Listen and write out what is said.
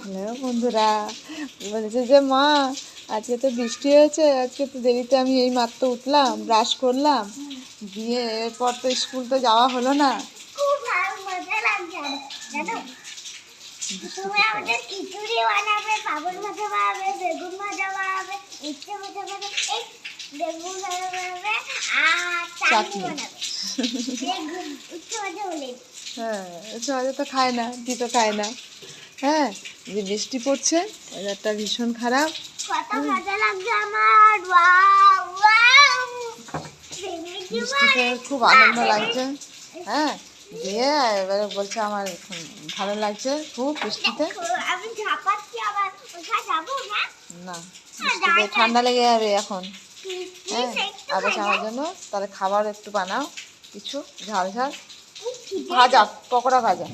Hello বন্ধুরা, বলেছে যে মা আজকে তো বৃষ্টি হয়েছে, আজকে তো দেরিতে আমি এই মাত্র উঠলাম, ব্রাশ করলাম, দিয়ে এরপর তো স্কুল তো যাওয়া হলো না। খুব মজা লাগছে জানো। তুমি আমাদের খিচুড়ি বানাবে, পাপড় ভাজা বানাবে, বেগুন ভাজা বানাবে, উচ্ছে ভাজা বানাবে, এই বেগুন ভাজা বানাবে আর চাটনি বানাবে। উচ্ছে ভাজা বলে হ্যাঁ, উচ্ছে ভাজা তো খায় না, তো খায় না। হ্যাঁ, যে বৃষ্টি পড়ছে, ওয়েদারটা ভীষণ খারাপ। কত মজা লাগছে আমার। ওয়াও ওয়াও, বৃষ্টিতে খুব আনন্দ লাগছে। হ্যাঁ, দিয়ে এবারে বলছে আমার ভালো লাগছে খুব বৃষ্টিতে। আমি ঝাপাচ্ছি, আবার কোথায় যাবো না। না, বৃষ্টিতে ঠান্ডা লেগে যাবে এখন। হ্যাঁ, আবার আমার জন্য তাহলে খাবার একটু বানাও, কিছু ঝাল ঝাল ভাজা, পকোড়া ভাজা।